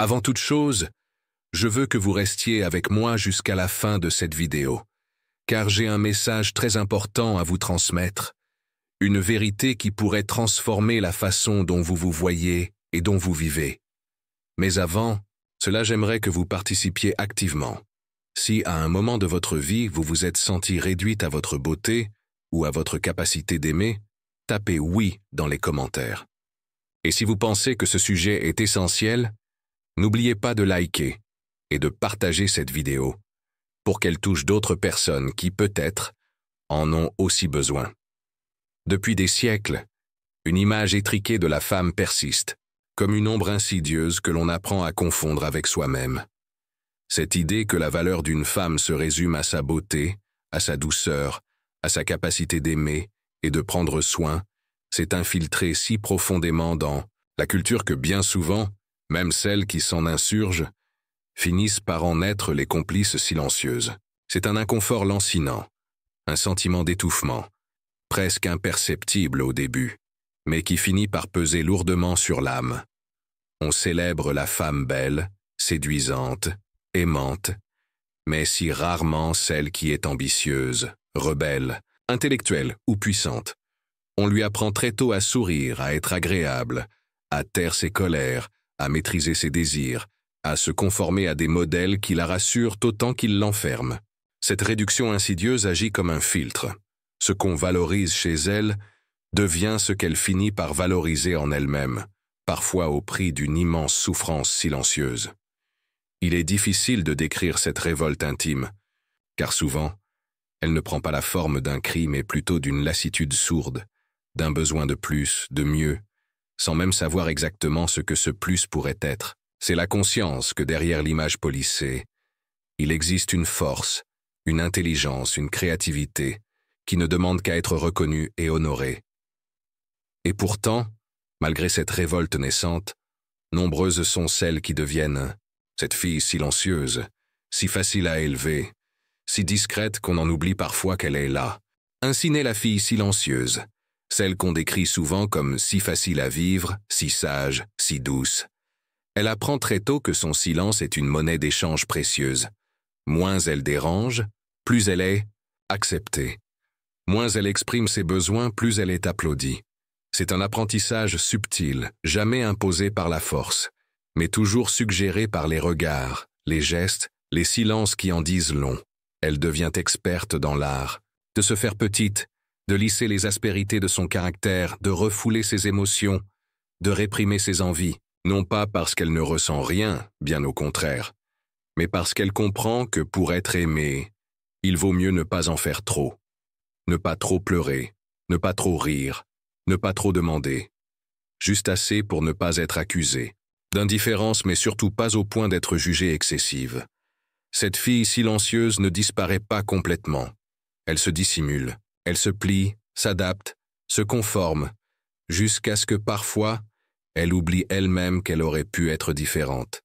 Avant toute chose, je veux que vous restiez avec moi jusqu'à la fin de cette vidéo, car j'ai un message très important à vous transmettre, une vérité qui pourrait transformer la façon dont vous vous voyez et dont vous vivez. Mais avant, cela j'aimerais que vous participiez activement. Si à un moment de votre vie vous vous êtes senti réduite à votre beauté ou à votre capacité d'aimer, tapez « oui » dans les commentaires. Et si vous pensez que ce sujet est essentiel, n'oubliez pas de liker et de partager cette vidéo pour qu'elle touche d'autres personnes qui, peut-être, en ont aussi besoin. Depuis des siècles, une image étriquée de la femme persiste, comme une ombre insidieuse que l'on apprend à confondre avec soi-même. Cette idée que la valeur d'une femme se résume à sa beauté, à sa douceur, à sa capacité d'aimer et de prendre soin, s'est infiltrée si profondément dans la culture que bien souvent, même celles qui s'en insurgent, finissent par en être les complices silencieuses. C'est un inconfort lancinant, un sentiment d'étouffement, presque imperceptible au début, mais qui finit par peser lourdement sur l'âme. On célèbre la femme belle, séduisante, aimante, mais si rarement celle qui est ambitieuse, rebelle, intellectuelle ou puissante. On lui apprend très tôt à sourire, à être agréable, à taire ses colères, à maîtriser ses désirs, à se conformer à des modèles qui la rassurent autant qu'ils l'enferment. Cette réduction insidieuse agit comme un filtre. Ce qu'on valorise chez elle devient ce qu'elle finit par valoriser en elle-même, parfois au prix d'une immense souffrance silencieuse. Il est difficile de décrire cette révolte intime, car souvent, elle ne prend pas la forme d'un cri mais plutôt d'une lassitude sourde, d'un besoin de plus, de mieux, sans même savoir exactement ce que ce plus pourrait être. C'est la conscience que derrière l'image polissée, il existe une force, une intelligence, une créativité, qui ne demandent qu'à être reconnue et honorée. Et pourtant, malgré cette révolte naissante, nombreuses sont celles qui deviennent cette fille silencieuse, si facile à élever, si discrète qu'on en oublie parfois qu'elle est là. Ainsi naît la fille silencieuse, celle qu'on décrit souvent comme si facile à vivre, si sage, si douce. Elle apprend très tôt que son silence est une monnaie d'échange précieuse. Moins elle dérange, plus elle est acceptée. Moins elle exprime ses besoins, plus elle est applaudie. C'est un apprentissage subtil, jamais imposé par la force, mais toujours suggéré par les regards, les gestes, les silences qui en disent long. Elle devient experte dans l'art, de se faire petite, de lisser les aspérités de son caractère, de refouler ses émotions, de réprimer ses envies, non pas parce qu'elle ne ressent rien, bien au contraire, mais parce qu'elle comprend que pour être aimée, il vaut mieux ne pas en faire trop, ne pas trop pleurer, ne pas trop rire, ne pas trop demander, juste assez pour ne pas être accusée d'indifférence, mais surtout pas au point d'être jugée excessive. Cette fille silencieuse ne disparaît pas complètement. Elle se dissimule, elle se plie, s'adapte, se conforme, jusqu'à ce que parfois, elle oublie elle-même qu'elle aurait pu être différente.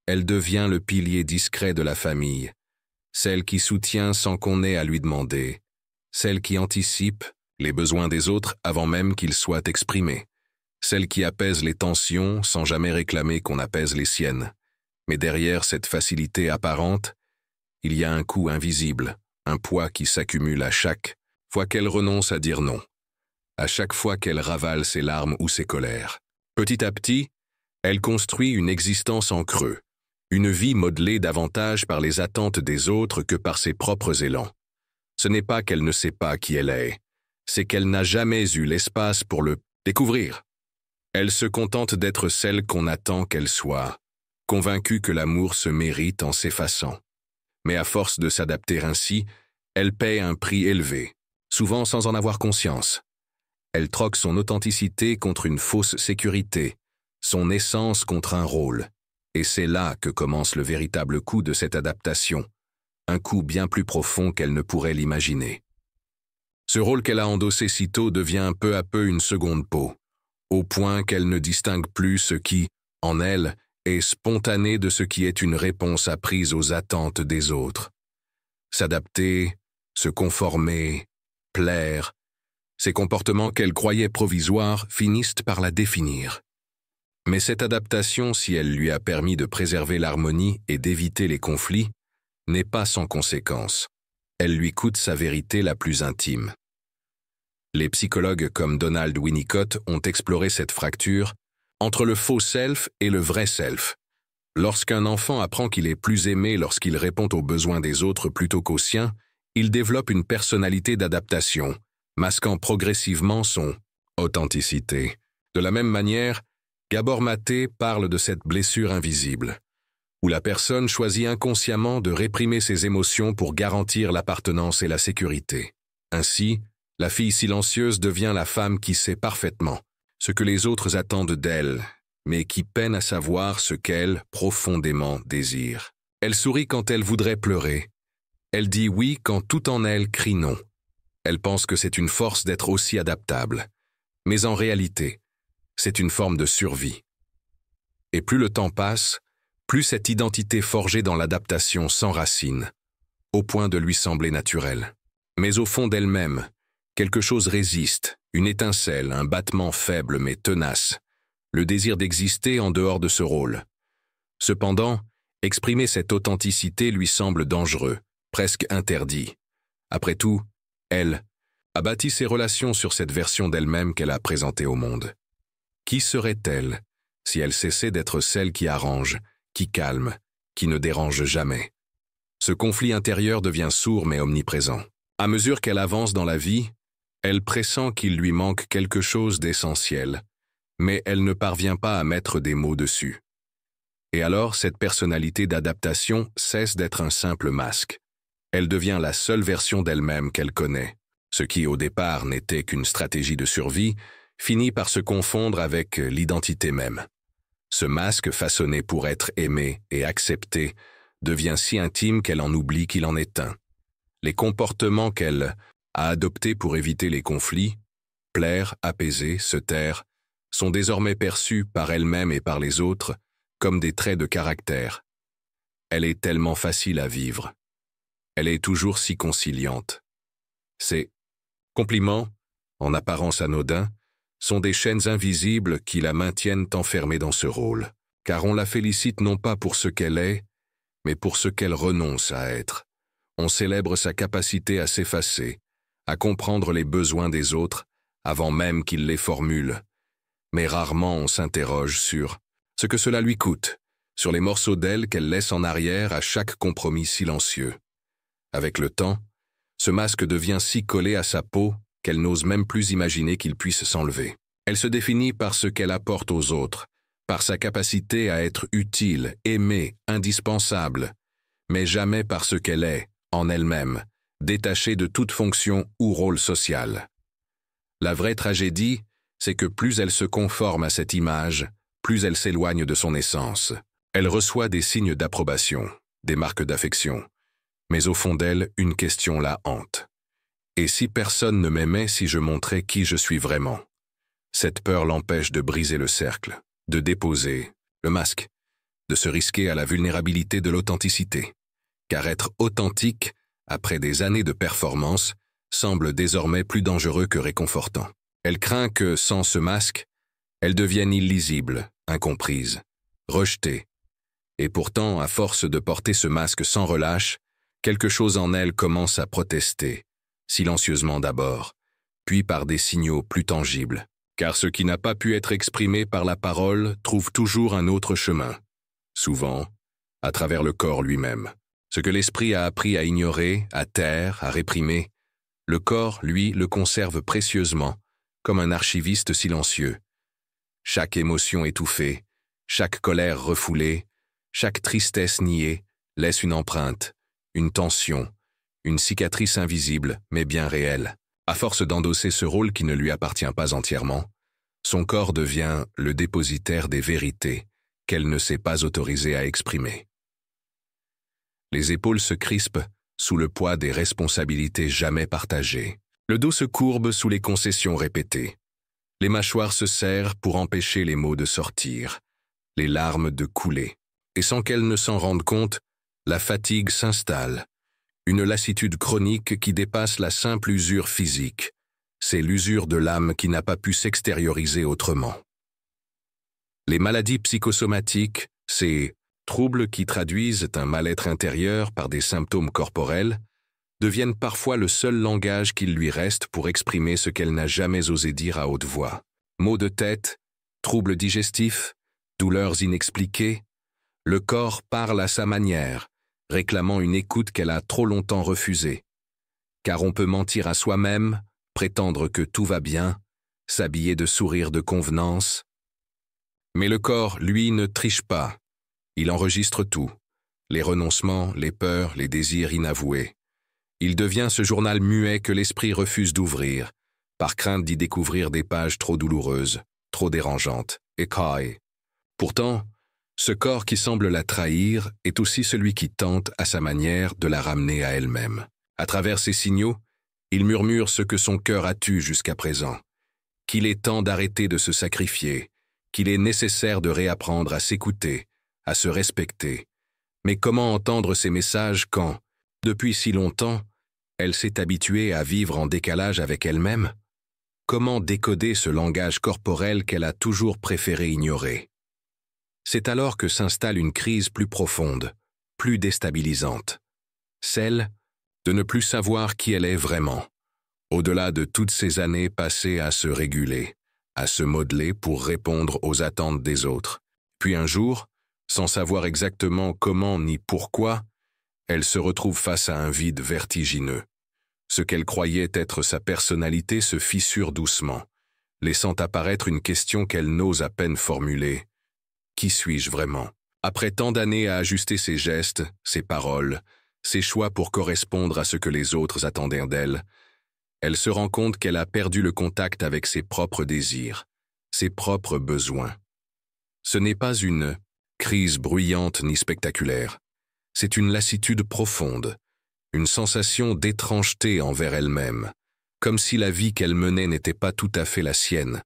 Elle devient le pilier discret de la famille, celle qui soutient sans qu'on ait à lui demander, celle qui anticipe les besoins des autres avant même qu'ils soient exprimés, celle qui apaise les tensions sans jamais réclamer qu'on apaise les siennes. Mais derrière cette facilité apparente, il y a un coût invisible, un poids qui s'accumule à chaque fois qu'elle renonce à dire non, à chaque fois qu'elle ravale ses larmes ou ses colères. Petit à petit, elle construit une existence en creux, une vie modelée davantage par les attentes des autres que par ses propres élans. Ce n'est pas qu'elle ne sait pas qui elle est, c'est qu'elle n'a jamais eu l'espace pour le découvrir. Elle se contente d'être celle qu'on attend qu'elle soit, convaincue que l'amour se mérite en s'effaçant. Mais à force de s'adapter ainsi, elle paie un prix élevé, souvent sans en avoir conscience. Elle troque son authenticité contre une fausse sécurité, son essence contre un rôle. Et c'est là que commence le véritable coût de cette adaptation, un coût bien plus profond qu'elle ne pourrait l'imaginer. Ce rôle qu'elle a endossé si tôt devient peu à peu une seconde peau, au point qu'elle ne distingue plus ce qui, en elle, est spontané de ce qui est une réponse apprise aux attentes des autres. S'adapter, se conformer, plaire, ces comportements qu'elle croyait provisoires finissent par la définir. Mais cette adaptation, si elle lui a permis de préserver l'harmonie et d'éviter les conflits, n'est pas sans conséquence. Elle lui coûte sa vérité la plus intime. Les psychologues comme Donald Winnicott ont exploré cette fracture entre le faux self et le vrai self. Lorsqu'un enfant apprend qu'il est plus aimé lorsqu'il répond aux besoins des autres plutôt qu'aux siens, il développe une personnalité d'adaptation, masquant progressivement son authenticité. De la même manière, Gabor Maté parle de cette blessure invisible, où la personne choisit inconsciemment de réprimer ses émotions pour garantir l'appartenance et la sécurité. Ainsi, la fille silencieuse devient la femme qui sait parfaitement ce que les autres attendent d'elle, mais qui peine à savoir ce qu'elle, profondément, désire. Elle sourit quand elle voudrait pleurer. Elle dit oui quand tout en elle crie non. Elle pense que c'est une force d'être aussi adaptable. Mais en réalité, c'est une forme de survie. Et plus le temps passe, plus cette identité forgée dans l'adaptation s'enracine, au point de lui sembler naturelle. Mais au fond d'elle-même, quelque chose résiste, une étincelle, un battement faible mais tenace, le désir d'exister en dehors de ce rôle. Cependant, exprimer cette authenticité lui semble dangereux, presque interdit. Après tout, elle a bâti ses relations sur cette version d'elle-même qu'elle a présentée au monde. Qui serait-elle si elle cessait d'être celle qui arrange, qui calme, qui ne dérange jamais? Ce conflit intérieur devient sourd mais omniprésent. À mesure qu'elle avance dans la vie, elle pressent qu'il lui manque quelque chose d'essentiel, mais elle ne parvient pas à mettre des mots dessus. Et alors, cette personnalité d'adaptation cesse d'être un simple masque. Elle devient la seule version d'elle-même qu'elle connaît. Ce qui, au départ, n'était qu'une stratégie de survie, finit par se confondre avec l'identité même. Ce masque façonné pour être aimé et accepté devient si intime qu'elle en oublie qu'il en est un. Les comportements qu'elle a adoptés pour éviter les conflits, plaire, apaiser, se taire, sont désormais perçus par elle-même et par les autres comme des traits de caractère. Elle est tellement facile à vivre. Elle est toujours si conciliante. Ces compliments, en apparence anodins, sont des chaînes invisibles qui la maintiennent enfermée dans ce rôle, car on la félicite non pas pour ce qu'elle est, mais pour ce qu'elle renonce à être. On célèbre sa capacité à s'effacer, à comprendre les besoins des autres, avant même qu'ils les formulent. Mais rarement on s'interroge sur ce que cela lui coûte, sur les morceaux d'elle qu'elle laisse en arrière à chaque compromis silencieux. Avec le temps, ce masque devient si collé à sa peau qu'elle n'ose même plus imaginer qu'il puisse s'enlever. Elle se définit par ce qu'elle apporte aux autres, par sa capacité à être utile, aimée, indispensable, mais jamais par ce qu'elle est, en elle-même, détachée de toute fonction ou rôle social. La vraie tragédie, c'est que plus elle se conforme à cette image, plus elle s'éloigne de son essence. Elle reçoit des signes d'approbation, des marques d'affection, mais au fond d'elle, une question la hante. Et si personne ne m'aimait si je montrais qui je suis vraiment? Cette peur l'empêche de briser le cercle, de déposer le masque, de se risquer à la vulnérabilité de l'authenticité. Car être authentique, après des années de performance, semble désormais plus dangereux que réconfortant. Elle craint que, sans ce masque, elle devienne illisible, incomprise, rejetée. Et pourtant, à force de porter ce masque sans relâche, quelque chose en elle commence à protester, silencieusement d'abord, puis par des signaux plus tangibles. Car ce qui n'a pas pu être exprimé par la parole trouve toujours un autre chemin, souvent à travers le corps lui-même. Ce que l'esprit a appris à ignorer, à taire, à réprimer, le corps, lui, le conserve précieusement, comme un archiviste silencieux. Chaque émotion étouffée, chaque colère refoulée, chaque tristesse niée laisse une empreinte, une tension, une cicatrice invisible mais bien réelle. À force d'endosser ce rôle qui ne lui appartient pas entièrement, son corps devient le dépositaire des vérités qu'elle ne s'est pas autorisée à exprimer. Les épaules se crispent sous le poids des responsabilités jamais partagées. Le dos se courbe sous les concessions répétées. Les mâchoires se serrent pour empêcher les mots de sortir, les larmes de couler. Et sans qu'elle ne s'en rende compte, la fatigue s'installe. Une lassitude chronique qui dépasse la simple usure physique. C'est l'usure de l'âme qui n'a pas pu s'extérioriser autrement. Les maladies psychosomatiques, ces troubles qui traduisent un mal-être intérieur par des symptômes corporels, deviennent parfois le seul langage qu'il lui reste pour exprimer ce qu'elle n'a jamais osé dire à haute voix. Maux de tête, troubles digestifs, douleurs inexpliquées, le corps parle à sa manière, réclamant une écoute qu'elle a trop longtemps refusée. Car on peut mentir à soi-même, prétendre que tout va bien, s'habiller de sourires de convenance. Mais le corps, lui, ne triche pas. Il enregistre tout, les renoncements, les peurs, les désirs inavoués. Il devient ce journal muet que l'esprit refuse d'ouvrir, par crainte d'y découvrir des pages trop douloureuses, trop dérangeantes, écailles. Pourtant, ce corps qui semble la trahir est aussi celui qui tente, à sa manière, de la ramener à elle-même. À travers ces signaux, il murmure ce que son cœur a tu jusqu'à présent, qu'il est temps d'arrêter de se sacrifier, qu'il est nécessaire de réapprendre à s'écouter, à se respecter. Mais comment entendre ces messages quand, depuis si longtemps, elle s'est habituée à vivre en décalage avec elle-même? Comment décoder ce langage corporel qu'elle a toujours préféré ignorer? C'est alors que s'installe une crise plus profonde, plus déstabilisante. Celle de ne plus savoir qui elle est vraiment, au-delà de toutes ces années passées à se réguler, à se modeler pour répondre aux attentes des autres. Puis un jour, sans savoir exactement comment ni pourquoi, elle se retrouve face à un vide vertigineux. Ce qu'elle croyait être sa personnalité se fissure doucement, laissant apparaître une question qu'elle n'ose à peine formuler. Qui suis-je vraiment? Après tant d'années à ajuster ses gestes, ses paroles, ses choix pour correspondre à ce que les autres attendaient d'elle, elle se rend compte qu'elle a perdu le contact avec ses propres désirs, ses propres besoins. Ce n'est pas une crise bruyante ni spectaculaire, c'est une lassitude profonde, une sensation d'étrangeté envers elle-même, comme si la vie qu'elle menait n'était pas tout à fait la sienne,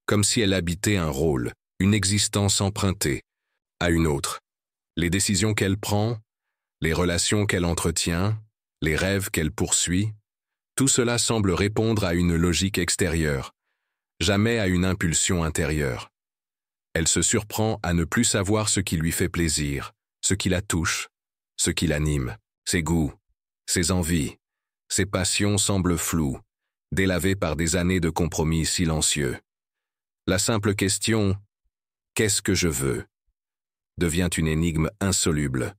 comme si elle habitait un rôle, une existence empruntée à une autre. Les décisions qu'elle prend, les relations qu'elle entretient, les rêves qu'elle poursuit, tout cela semble répondre à une logique extérieure, jamais à une impulsion intérieure. Elle se surprend à ne plus savoir ce qui lui fait plaisir, ce qui la touche, ce qui l'anime, ses goûts, ses envies, ses passions semblent floues, délavées par des années de compromis silencieux. La simple question « Qu'est-ce que je veux ?» devient une énigme insoluble,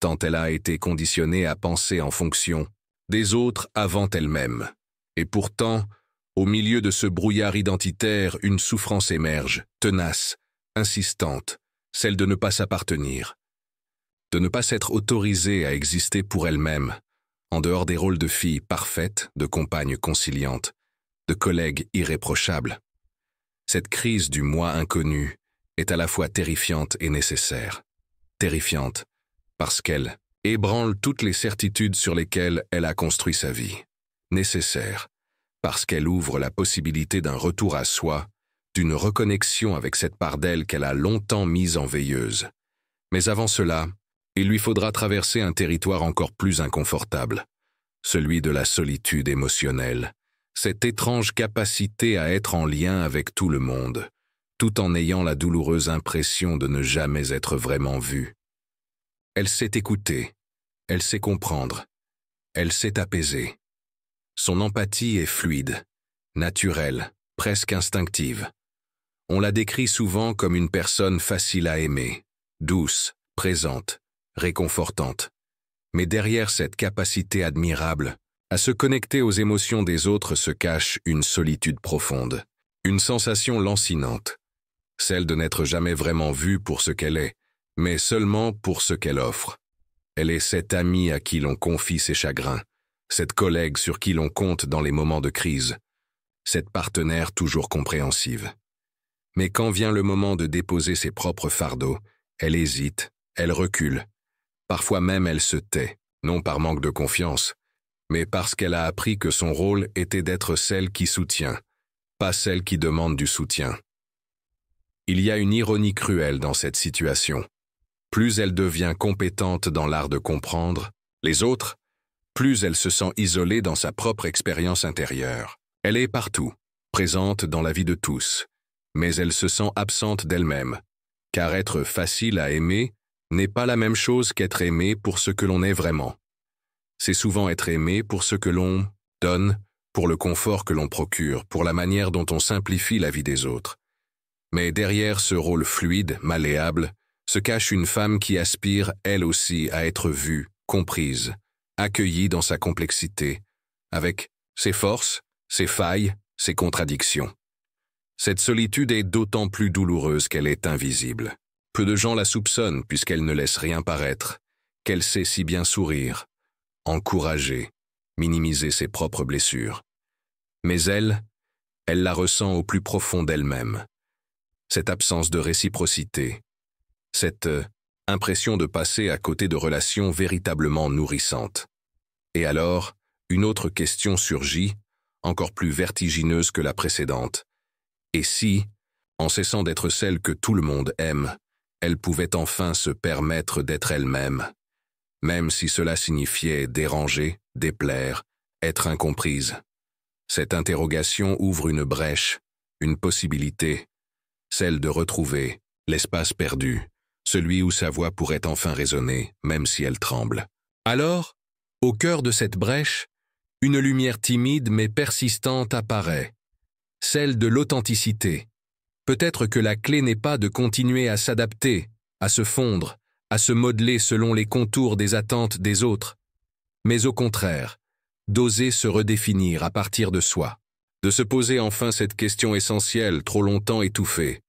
tant elle a été conditionnée à penser en fonction des autres avant elle-même. Et pourtant, au milieu de ce brouillard identitaire, une souffrance émerge, tenace, insistante, celle de ne pas s'appartenir, de ne pas s'être autorisée à exister pour elle-même, en dehors des rôles de fille parfaite, de compagne conciliante, de collègue irréprochable. Cette crise du moi inconnu est à la fois terrifiante et nécessaire. Terrifiante, parce qu'elle ébranle toutes les certitudes sur lesquelles elle a construit sa vie. Nécessaire, parce qu'elle ouvre la possibilité d'un retour à soi, d'une reconnexion avec cette part d'elle qu'elle a longtemps mise en veilleuse. Mais avant cela, il lui faudra traverser un territoire encore plus inconfortable, celui de la solitude émotionnelle, cette étrange capacité à être en lien avec tout le monde, tout en ayant la douloureuse impression de ne jamais être vraiment vue. Elle sait écouter, elle sait comprendre, elle sait apaiser. Son empathie est fluide, naturelle, presque instinctive. On la décrit souvent comme une personne facile à aimer, douce, présente, réconfortante. Mais derrière cette capacité admirable, à se connecter aux émotions des autres se cache une solitude profonde, une sensation lancinante, celle de n'être jamais vraiment vue pour ce qu'elle est, mais seulement pour ce qu'elle offre. Elle est cette amie à qui l'on confie ses chagrins, cette collègue sur qui l'on compte dans les moments de crise, cette partenaire toujours compréhensive. Mais quand vient le moment de déposer ses propres fardeaux, elle hésite, elle recule. Parfois même elle se tait, non par manque de confiance, mais parce qu'elle a appris que son rôle était d'être celle qui soutient, pas celle qui demande du soutien. Il y a une ironie cruelle dans cette situation. Plus elle devient compétente dans l'art de comprendre les autres, plus elle se sent isolée dans sa propre expérience intérieure. Elle est partout, présente dans la vie de tous, mais elle se sent absente d'elle-même, car être facile à aimer n'est pas la même chose qu'être aimé pour ce que l'on est vraiment. C'est souvent être aimé pour ce que l'on donne, pour le confort que l'on procure, pour la manière dont on simplifie la vie des autres. Mais derrière ce rôle fluide, malléable, se cache une femme qui aspire, elle aussi, à être vue, comprise, accueillie dans sa complexité, avec ses forces, ses failles, ses contradictions. Cette solitude est d'autant plus douloureuse qu'elle est invisible. Peu de gens la soupçonnent puisqu'elle ne laisse rien paraître, qu'elle sait si bien sourire, encourager, minimiser ses propres blessures. Mais elle la ressent au plus profond d'elle-même. Cette absence de réciprocité, cette impression de passer à côté de relations véritablement nourrissantes. Et alors, une autre question surgit, encore plus vertigineuse que la précédente. Et si, en cessant d'être celle que tout le monde aime, elle pouvait enfin se permettre d'être elle-même, même si cela signifiait déranger, déplaire, être incomprise. Cette interrogation ouvre une brèche, une possibilité, celle de retrouver l'espace perdu, celui où sa voix pourrait enfin résonner, même si elle tremble. Alors, au cœur de cette brèche, une lumière timide mais persistante apparaît, celle de l'authenticité. Peut-être que la clé n'est pas de continuer à s'adapter, à se fondre, à se modeler selon les contours des attentes des autres, mais au contraire, d'oser se redéfinir à partir de soi, de se poser enfin cette question essentielle trop longtemps étouffée.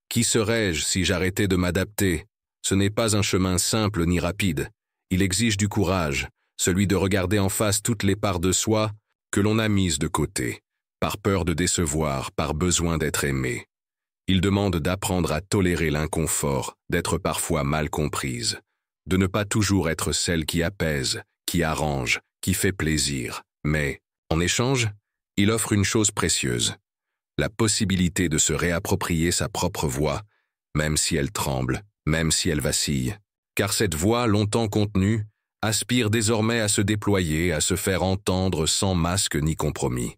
Qui serais-je si j'arrêtais de m'adapter? Ce n'est pas un chemin simple ni rapide. Il exige du courage, celui de regarder en face toutes les parts de soi que l'on a mises de côté, par peur de décevoir, par besoin d'être aimé. Il demande d'apprendre à tolérer l'inconfort, d'être parfois mal comprise, de ne pas toujours être celle qui apaise, qui arrange, qui fait plaisir. Mais, en échange, il offre une chose précieuse, la possibilité de se réapproprier sa propre voix, même si elle tremble, même si elle vacille. Car cette voix, longtemps contenue, aspire désormais à se déployer, à se faire entendre sans masque ni compromis.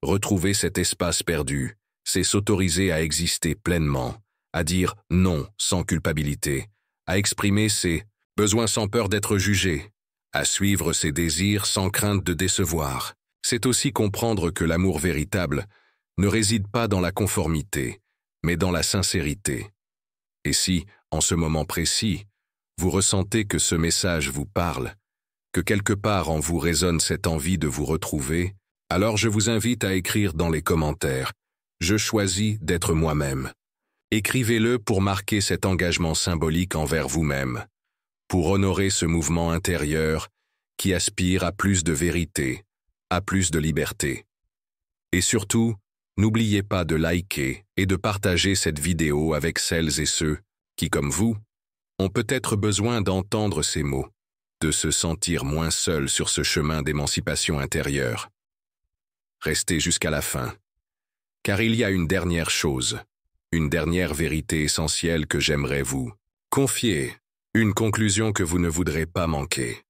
Retrouver cet espace perdu, c'est s'autoriser à exister pleinement, à dire non sans culpabilité, à exprimer ses besoins sans peur d'être jugé, à suivre ses désirs sans crainte de décevoir. C'est aussi comprendre que l'amour véritable ne réside pas dans la conformité, mais dans la sincérité. Et si, en ce moment précis, vous ressentez que ce message vous parle, que quelque part en vous résonne cette envie de vous retrouver, alors je vous invite à écrire dans les commentaires « Je choisis d'être moi-même ». Écrivez-le pour marquer cet engagement symbolique envers vous-même, pour honorer ce mouvement intérieur qui aspire à plus de vérité, à plus de liberté. Et surtout, n'oubliez pas de liker et de partager cette vidéo avec celles et ceux qui, comme vous, ont peut-être besoin d'entendre ces mots, de se sentir moins seuls sur ce chemin d'émancipation intérieure. Restez jusqu'à la fin, car il y a une dernière chose, une dernière vérité essentielle que j'aimerais vous confier, une conclusion que vous ne voudrez pas manquer.